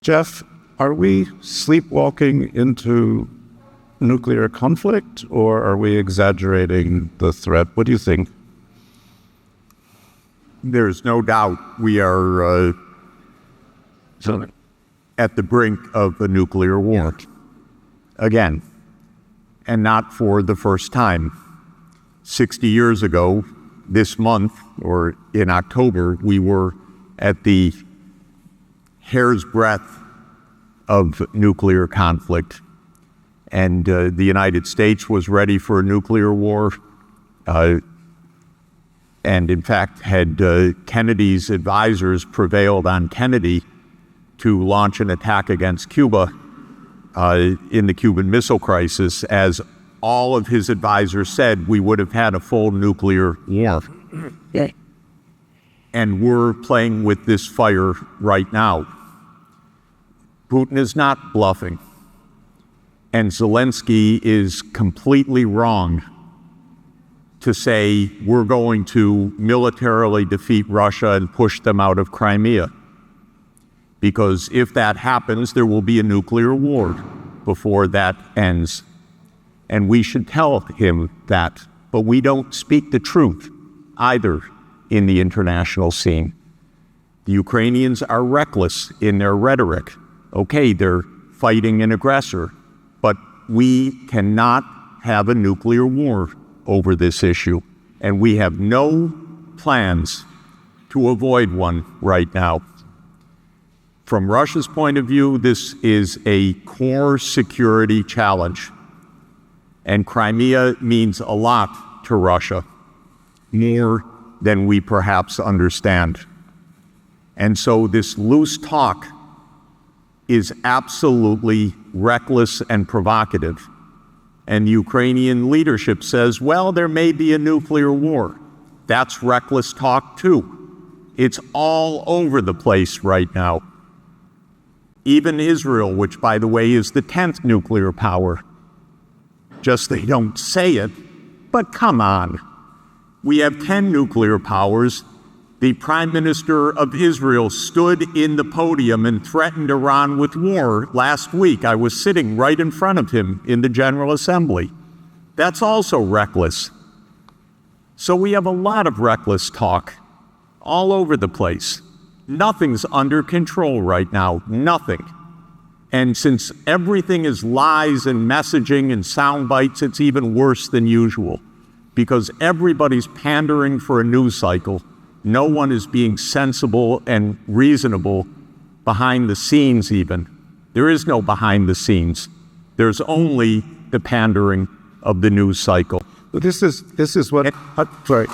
Jeff, are we sleepwalking into nuclear conflict, or are we exaggerating the threat? What do you think? There's no doubt we are at the brink of a nuclear war. Again, and not for the first time. 60 years ago, this month, or in October, we were at the hair's breadth of nuclear conflict. And the United States was ready for a nuclear war. And in fact, had Kennedy's advisors prevailed on Kennedy to launch an attack against Cuba in the Cuban Missile Crisis, as all of his advisors said, we would have had a full nuclear war. And we're playing with this fire right now. Putin is not bluffing. And Zelensky is completely wrong to say we're going to militarily defeat Russia and push them out of Crimea. Because if that happens, there will be a nuclear war before that ends. And we should tell him that. But we don't speak the truth either in the international scene. The Ukrainians are reckless in their rhetoric. Okay, they're fighting an aggressor, but we cannot have a nuclear war over this issue. And we have no plans to avoid one right now. From Russia's point of view, this is a core security challenge. And Crimea means a lot to Russia, more than we perhaps understand. And so this loose talk is absolutely reckless and provocative. And the Ukrainian leadership says, well, there may be a nuclear war. That's reckless talk too. It's all over the place right now. Even Israel, which by the way is the 10th nuclear power, just they don't say it, but come on. We have 10 nuclear powers. The Prime Minister of Israel stood in the podium and threatened Iran with war last week. I was sitting right in front of him in the General Assembly. That's also reckless. So we have a lot of reckless talk all over the place. Nothing's under control right now, nothing. And since everything is lies and messaging and sound bites, it's even worse than usual, because everybody's pandering for a news cycle. No one is being sensible and reasonable behind the scenes even. There is no behind the scenes. There's only the pandering of the news cycle. But this is what... sorry.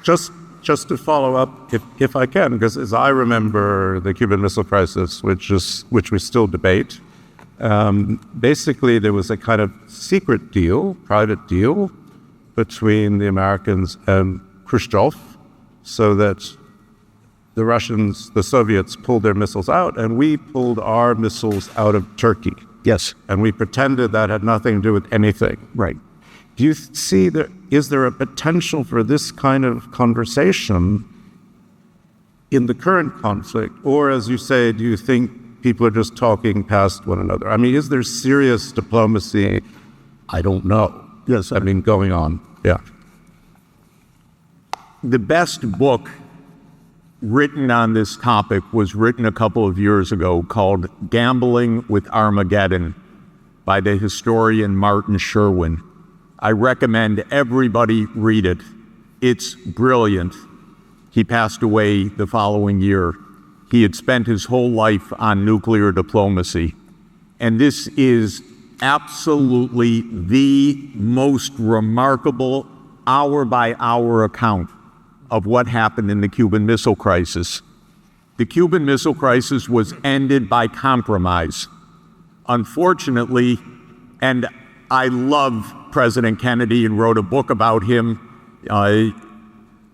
Just to follow up, if I can, because as I remember the Cuban Missile Crisis, which we still debate, basically there was a kind of secret deal, private deal, between the Americans and Khrushchev, so that the Russians, the Soviets, pulled their missiles out, and we pulled our missiles out of Turkey. Yes. And we pretended that had nothing to do with anything. Right. Do you see that, is there a potential for this kind of conversation in the current conflict? Or, as you say, do you think people are just talking past one another? I mean, is there serious diplomacy? I don't know. Yes. I mean, going on. Yeah. The best book written on this topic was written a couple of years ago called Gambling with Armageddon by the historian Martin Sherwin. I recommend everybody read it. It's brilliant. He passed away the following year. He had spent his whole life on nuclear diplomacy. And this is absolutely the most remarkable hour-by-hour account of what happened in the Cuban Missile Crisis. The Cuban Missile Crisis was ended by compromise. Unfortunately, and I love President Kennedy and wrote a book about him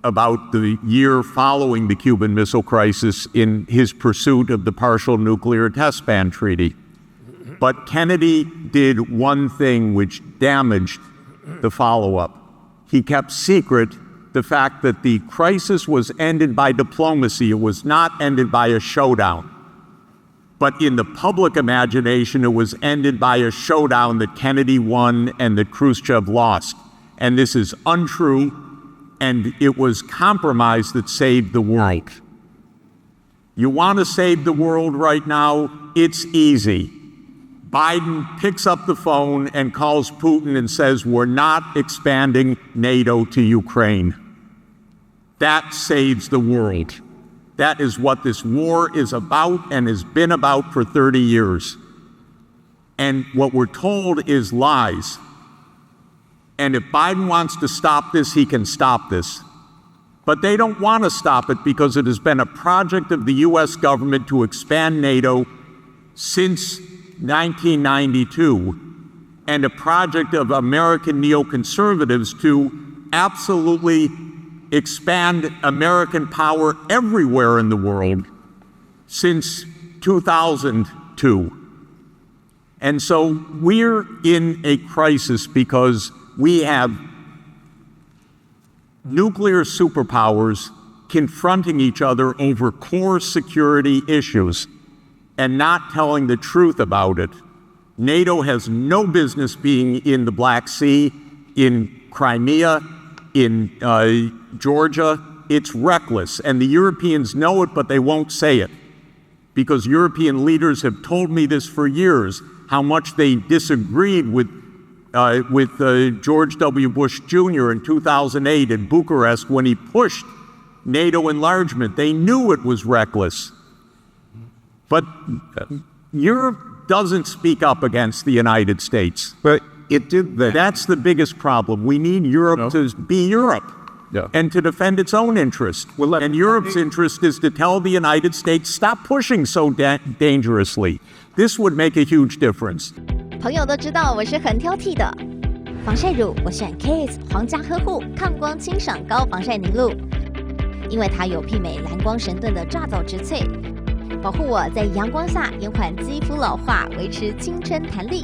about the year following the Cuban Missile Crisis in his pursuit of the Partial Nuclear Test Ban Treaty. But Kennedy did one thing which damaged the follow-up. He kept secret the fact that the crisis was ended by diplomacy. It was not ended by a showdown. But in the public imagination, it was ended by a showdown that Kennedy won and that Khrushchev lost. And this is untrue, and it was compromise that saved the world. You want to save the world right now? It's easy. Biden picks up the phone and calls Putin and says, we're not expanding NATO to Ukraine. That saves the world. That is what this war is about and has been about for 30 years. And what we're told is lies. And if Biden wants to stop this, he can stop this. But they don't want to stop it because it has been a project of the U.S. government to expand NATO since 1992, and a project of American neoconservatives to absolutely expand American power everywhere in the world since 2002. And so we're in a crisis because we have nuclear superpowers confronting each other over core security issues and not telling the truth about it. NATO has no business being in the Black Sea, in Crimea, in Georgia. It's reckless, and the Europeans know it, but they won't say it, because European leaders have told me this for years, how much they disagreed with George W. Bush Jr. in 2008 in Bucharest when he pushed NATO enlargement. They knew it was reckless. But Europe doesn't speak up against the United States. But it did that. That's the biggest problem. We need Europe to be Europe and to defend its own interest. And Europe's interest is to tell the United States, stop pushing so dangerously. This would make a huge difference. 朋友都知道我是很挑剔的，防晒乳我选 KS 皇家呵护抗光清爽高防晒凝露，因为它有媲美蓝光神盾的抓藻植萃，保护我在阳光下延缓肌肤老化，维持青春弹力，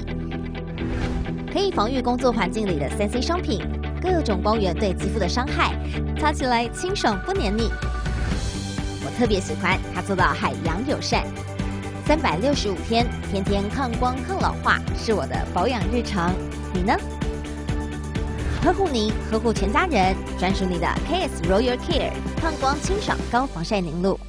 可以防御工作环境里的3C 商品，各种光源对肌肤的伤害，擦起来清爽不黏腻。我特别喜欢它做到海洋友善。365天，天天抗光抗老化，是我的保养日常。你呢？呵护您，呵护全家人，专属你的 KS Royal Care 抗光清爽高防晒凝露。